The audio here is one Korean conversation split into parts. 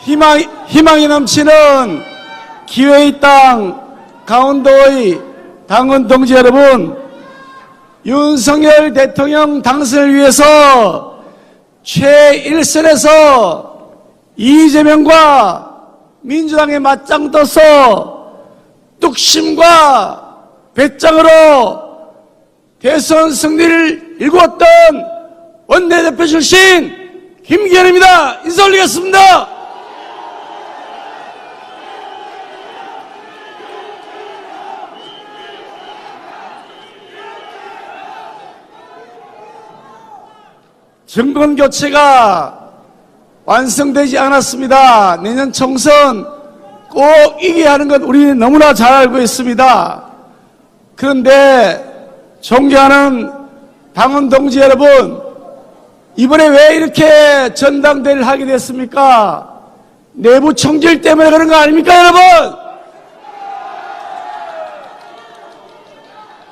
희망이 넘치는 기회의 땅 강원도의 당원 동지 여러분, 윤석열 대통령 당선을 위해서 최일선에서 이재명과 민주당의 맞짱 떠서 뚝심과 배짱으로 대선 승리를 일구었던 원내대표 출신 김기현입니다. 인사 올리겠습니다. 정권 교체가 완성되지 않았습니다. 내년 총선 꼭 이겨야 하는 것 우리는 너무나 잘 알고 있습니다. 그런데 존경하는 당원 동지 여러분, 이번에 왜 이렇게 전당대회를 하게 됐습니까? 내부 총질 때문에 그런 거 아닙니까, 여러분?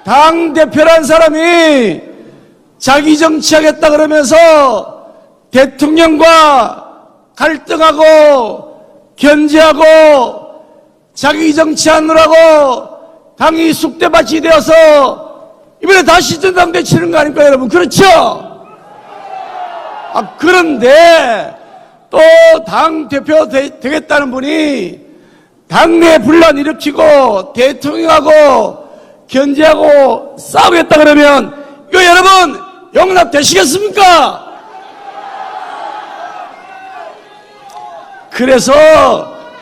당대표란 사람이 자기 정치하겠다 그러면서 대통령과 갈등하고 견제하고 자기 정치하느라고 당이 쑥대밭이 되어서 이번에 다시 전당대회 치는 거 아닙니까, 여러분? 그렇죠? 그런데 또 당대표 되겠다는 분이 당내 분란 일으키고 대통령하고 견제하고 싸우겠다 그러면 이거 여러분 용납되시겠습니까? 그래서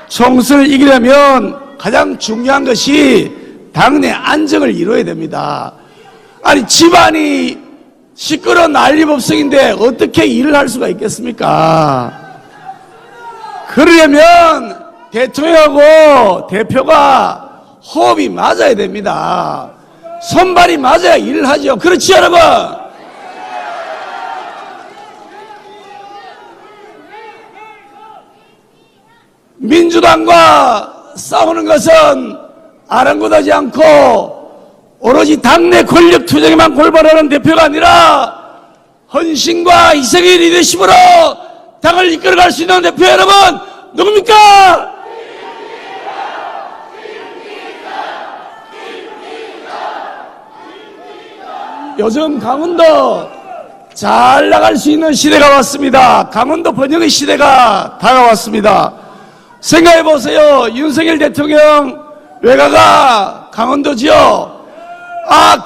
총선을 이기려면 가장 중요한 것이 당내 안정을 이루어야 됩니다. 아니, 집안이 시끄러운 난리법석인데 어떻게 일을 할 수가 있겠습니까? 그러려면 대통령하고 대표가 호흡이 맞아야 됩니다. 손발이 맞아야 일을 하죠. 그렇지, 여러분? 민주당과 싸우는 것은 아랑곳하지 않고 오로지 당내 권력 투쟁에만 골발하는 대표가 아니라 헌신과 희생의 리더십으로 당을 이끌어갈 수 있는 대표 여러분 누굽니까? 요즘 강원도 잘 나갈 수 있는 시대가 왔습니다. 강원도 번영의 시대가 다가왔습니다. 생각해보세요. 윤석열 대통령 외가가 강원도지요.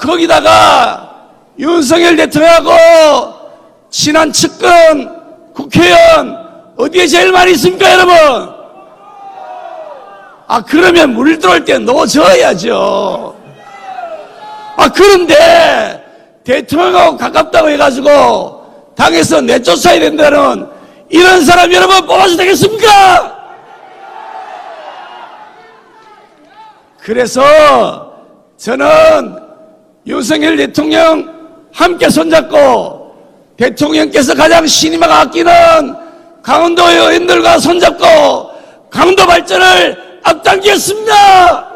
거기다가 윤석열 대통령하고 친한 측근 국회의원 어디에 제일 많이 있습니까, 여러분? 그러면 물 들어올 때 넣어줘야죠. 그런데 대통령하고 가깝다고 해가지고 당에서 내쫓아야 된다는 이런 사람 여러분 뽑아도 되겠습니까? 그래서 저는 윤석열 대통령 함께 손잡고 대통령께서 가장 신임하고 아끼는 강원도 의원들과 손잡고 강원도 발전을 앞당기겠습니다.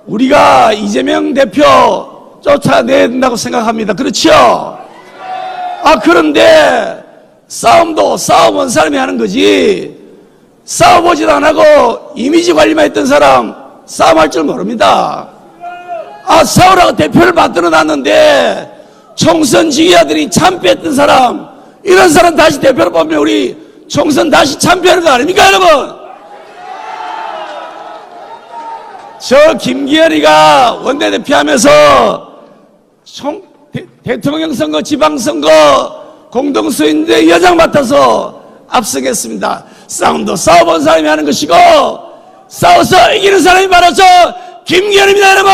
우리가 이재명 대표 쫓아내야 된다고 생각합니다. 그렇죠? 그런데 싸움도 싸워본 사람이 하는 거지 싸워보지도 안 하고 이미지 관리만 했던 사람 싸움할 줄 모릅니다. 싸우라고 대표를 만들어 놨는데 총선 지휘하더니 참패했던 사람 이런 사람 다시 대표로 뽑으면 우리 총선 다시 참패하는 거 아닙니까, 여러분? 저 김기현이가 원내대표 하면서 대통령 선거, 지방선거 공동수인대 위원장 맡아서 압승했습니다. 싸움도 싸워본 사람이 하는 것이고 싸워서 이기는 사람이 바로 저 김기현입니다, 여러분.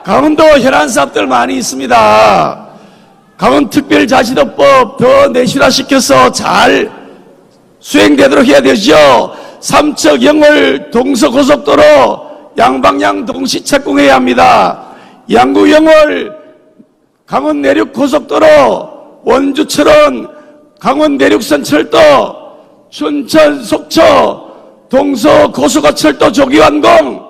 강원도 혈안 사업들 많이 있습니다. 강원특별자치도법 더 내실화시켜서 잘 수행되도록 해야 되죠. 삼척 영월 동서고속도로 양방향 동시 착공해야 합니다. 양구 영월 강원 내륙 고속도로, 원주 철원 강원 내륙선 철도, 춘천 속초 동서 고속화철도 조기 완공,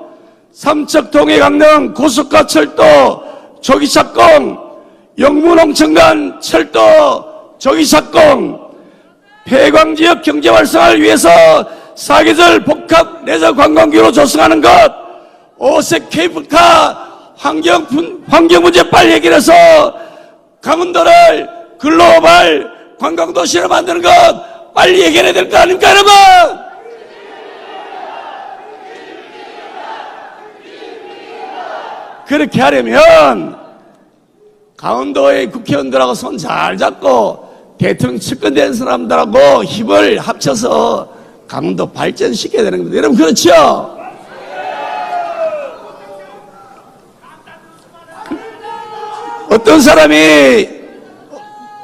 삼척 동해강릉 고속화철도 조기 착공, 영문 홍천간 철도 조기 착공, 폐광지역 경제 활성화를 위해서 사계절 복합 레저 관광지로 조성하는 것, 오색 케이블카 환경 문제 빨리 해결해서 강원도를 글로벌 관광도시로 만드는 것 빨리 해결해야 될 거 아닙니까, 여러분? 그렇게 하려면 강원도의 국회의원들하고 손 잘 잡고 대통령 측근된 사람들하고 힘을 합쳐서 강원도 발전시켜야 되는 겁니다. 여러분, 그렇죠?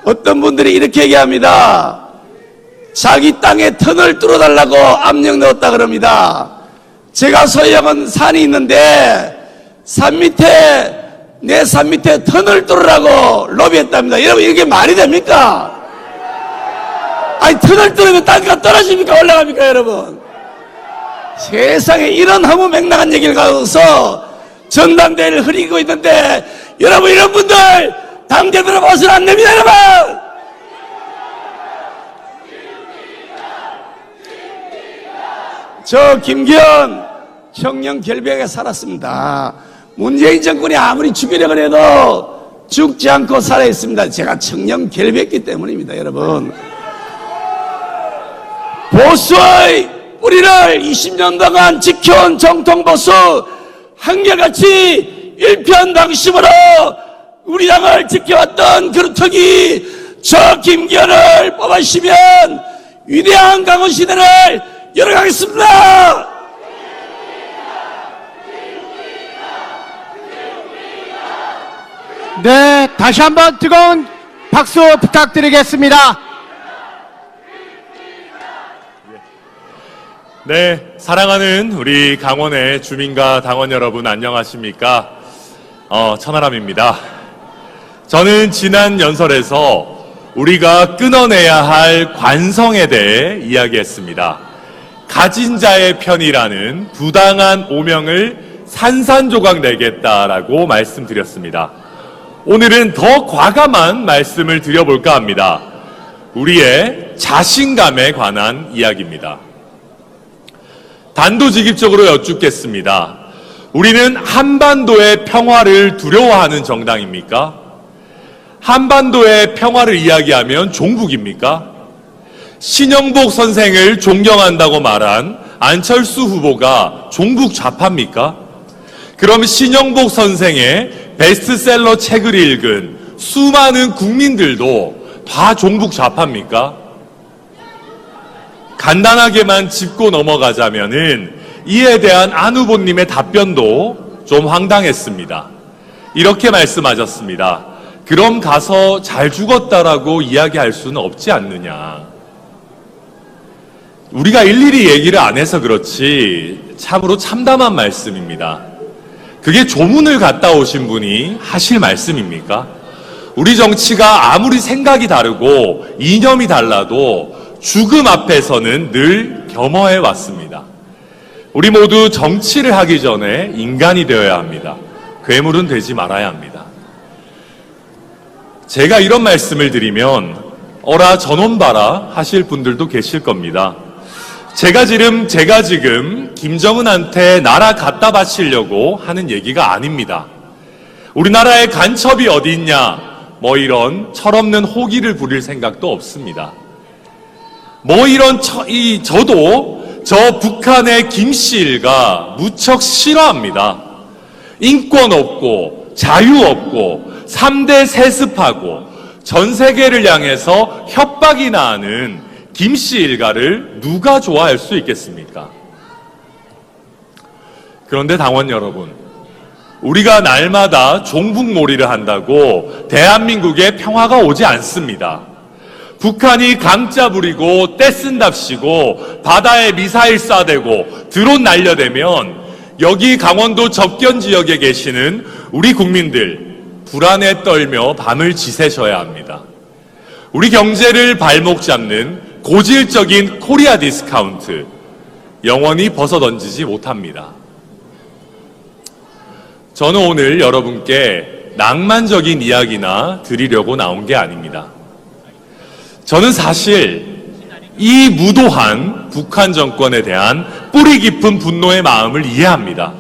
어떤 분들이 이렇게 얘기합니다. 자기 땅에 턴을 뚫어달라고 압력 넣었다 그럽니다. 제가 소유하는 산이 있는데 내 산 밑에 턴을 뚫으라고 로비했답니다. 여러분, 이게 말이 됩니까? 아니, 턴을 뚫으면 땅가 떨어집니까? 올라갑니까, 여러분? 세상에 이런 허무맹랑한 얘기를 가져서 전당대회를 흐리고 있는데, 여러분, 이런 분들 당대표로 봐서는 안 됩니다, 여러분! 저 김기현 청년 결백에 살았습니다. 문재인 정권이 아무리 죽이려고 해도 죽지 않고 살아있습니다. 제가 청년 결백이기 때문입니다, 여러분. 보수의 뿌리를 20년 동안 지켜온 정통보수 한결같이 일편단심으로 우리 당을 지켜왔던 그루터기 저 김기현을 뽑아주시면 위대한 강원시대를 열어가겠습니다. 네, 다시 한번 뜨거운 박수 부탁드리겠습니다. 네, 사랑하는 우리 강원의 주민과 당원 여러분 안녕하십니까? 천하람입니다. 저는 지난 연설에서 우리가 끊어내야 할 관성에 대해 이야기했습니다. 가진 자의 편이라는 부당한 오명을 산산조각 내겠다라고 말씀드렸습니다. 오늘은 더 과감한 말씀을 드려볼까 합니다. 우리의 자신감에 관한 이야기입니다. 단도직입적으로 여쭙겠습니다. 우리는 한반도의 평화를 두려워하는 정당입니까? 한반도의 평화를 이야기하면 종북입니까? 신영복 선생을 존경한다고 말한 안철수 후보가 종북 좌파입니까? 그럼 신영복 선생의 베스트셀러 책을 읽은 수많은 국민들도 다 종북 좌파입니까? 간단하게만 짚고 넘어가자면은 이에 대한 안 후보님의 답변도 좀 황당했습니다. 이렇게 말씀하셨습니다. 그럼 가서 잘 죽었다라고 이야기할 수는 없지 않느냐. 우리가 일일이 얘기를 안 해서 그렇지 참으로 참담한 말씀입니다. 그게 조문을 갔다 오신 분이 하실 말씀입니까? 우리 정치가 아무리 생각이 다르고 이념이 달라도 죽음 앞에서는 늘 겸허해 왔습니다. 우리 모두 정치를 하기 전에 인간이 되어야 합니다. 괴물은 되지 말아야 합니다. 제가 이런 말씀을 드리면 어라 저놈 봐라 하실 분들도 계실 겁니다. 제가 지금 김정은한테 나라 갖다 바치려고 하는 얘기가 아닙니다. 우리나라에 간첩이 어디 있냐 뭐 이런 철없는 호기를 부릴 생각도 없습니다. 저도 저 북한의 김씨 일가 무척 싫어합니다. 인권 없고 자유 없고 3대 세습하고 전 세계를 향해서 협박이나 하는 김씨 일가를 누가 좋아할 수 있겠습니까? 그런데 당원 여러분, 우리가 날마다 종북놀이를 한다고 대한민국에 평화가 오지 않습니다. 북한이 강짜 부리고 떼쓴답시고 바다에 미사일 쏴대고 드론 날려대면 여기 강원도 접견 지역에 계시는 우리 국민들 불안에 떨며 밤을 지새셔야 합니다. 우리 경제를 발목 잡는 고질적인 코리아 디스카운트, 영원히 벗어던지지 못합니다. 저는 오늘 여러분께 낭만적인 이야기나 드리려고 나온 게 아닙니다. 저는 사실 이 무도한 북한 정권에 대한 뿌리 깊은 분노의 마음을 이해합니다.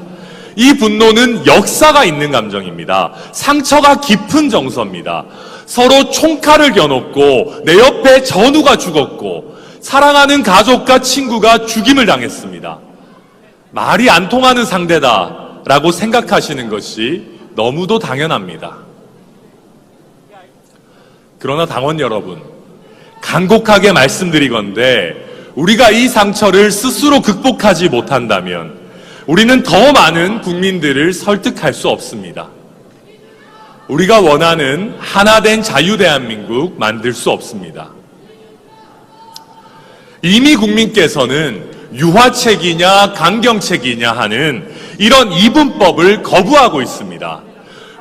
이 분노는 역사가 있는 감정입니다. 상처가 깊은 정서입니다. 서로 총칼을 겨눴고 내 옆에 전우가 죽었고 사랑하는 가족과 친구가 죽임을 당했습니다. 말이 안 통하는 상대다라고 생각하시는 것이 너무도 당연합니다. 그러나 당원 여러분, 간곡하게 말씀드리건대 우리가 이 상처를 스스로 극복하지 못한다면 우리는 더 많은 국민들을 설득할 수 없습니다. 우리가 원하는 하나된 자유대한민국 만들 수 없습니다. 이미 국민께서는 유화책이냐 강경책이냐 하는 이런 이분법을 거부하고 있습니다.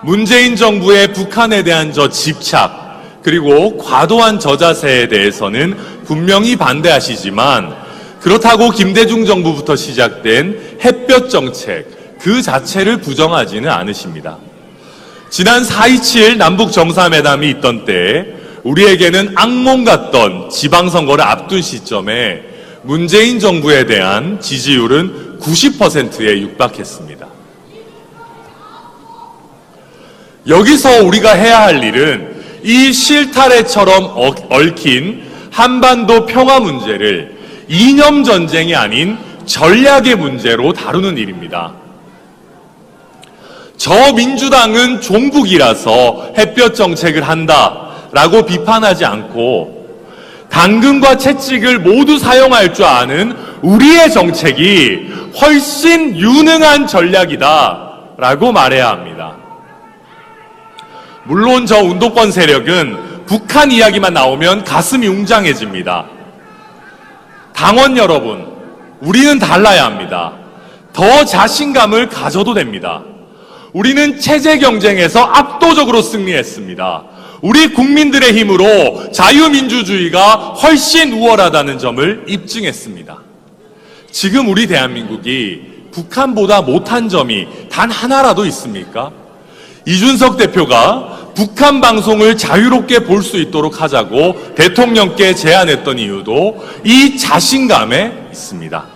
문재인 정부의 북한에 대한 저 집착 그리고 과도한 저자세에 대해서는 분명히 반대하시지만 그렇다고 김대중 정부부터 시작된 햇볕 정책 그 자체를 부정하지는 않으십니다. 지난 4.27 남북 정상회담이 있던 때에 우리에게는 악몽 같던 지방선거를 앞둔 시점에 문재인 정부에 대한 지지율은 90%에 육박했습니다. 여기서 우리가 해야 할 일은 이 실타래처럼 얽힌 한반도 평화 문제를 이념 전쟁이 아닌 전략의 문제로 다루는 일입니다. 저 민주당은 종북이라서 햇볕 정책을 한다라고 비판하지 않고 당근과 채찍을 모두 사용할 줄 아는 우리의 정책이 훨씬 유능한 전략이다라고 말해야 합니다. 물론 저 운동권 세력은 북한 이야기만 나오면 가슴이 웅장해집니다. 당원 여러분, 우리는 달라야 합니다. 더 자신감을 가져도 됩니다. 우리는 체제 경쟁에서 압도적으로 승리했습니다. 우리 국민들의 힘으로 자유민주주의가 훨씬 우월하다는 점을 입증했습니다. 지금 우리 대한민국이 북한보다 못한 점이 단 하나라도 있습니까? 이준석 대표가 북한 방송을 자유롭게 볼 수 있도록 하자고 대통령께 제안했던 이유도 이 자신감에 있습니다.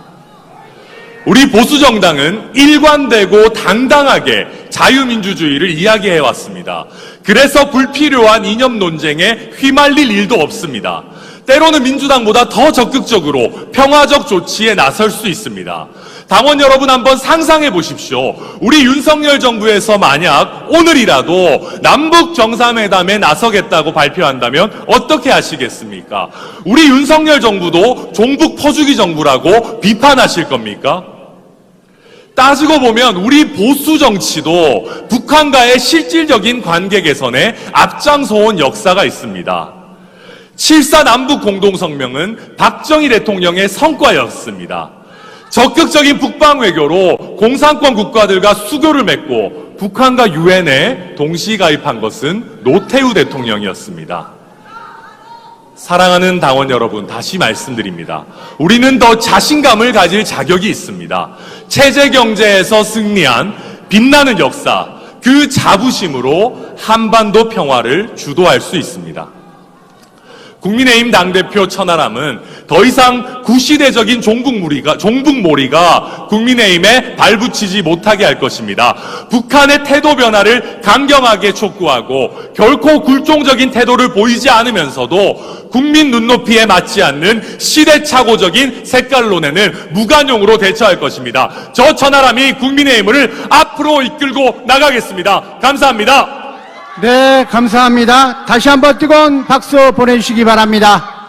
우리 보수정당은 일관되고 당당하게 자유민주주의를 이야기해왔습니다. 그래서 불필요한 이념 논쟁에 휘말릴 일도 없습니다. 때로는 민주당보다 더 적극적으로 평화적 조치에 나설 수 있습니다. 당원 여러분 한번 상상해 보십시오. 우리 윤석열 정부에서 만약 오늘이라도 남북 정상회담에 나서겠다고 발표한다면 어떻게 하시겠습니까? 우리 윤석열 정부도 종북 퍼주기 정부라고 비판하실 겁니까? 따지고 보면 우리 보수 정치도 북한과의 실질적인 관계 개선에 앞장서온 역사가 있습니다. 7.4 남북 공동성명은 박정희 대통령의 성과였습니다. 적극적인 북방 외교로 공산권 국가들과 수교를 맺고 북한과 유엔에 동시 가입한 것은 노태우 대통령이었습니다. 사랑하는 당원 여러분, 다시 말씀드립니다. 우리는 더 자신감을 가질 자격이 있습니다. 체제 경제에서 승리한 빛나는 역사, 그 자부심으로 한반도 평화를 주도할 수 있습니다. 국민의힘 당대표 천하람은 더 이상 구시대적인 종북몰이가 국민의힘에 발붙이지 못하게 할 것입니다. 북한의 태도 변화를 강경하게 촉구하고 결코 굴종적인 태도를 보이지 않으면서도 국민 눈높이에 맞지 않는 시대착오적인 색깔론에는 무관용으로 대처할 것입니다. 저 천하람이 국민의힘을 앞으로 이끌고 나가겠습니다. 감사합니다. 네, 감사합니다. 다시 한번 뜨거운 박수 보내주시기 바랍니다.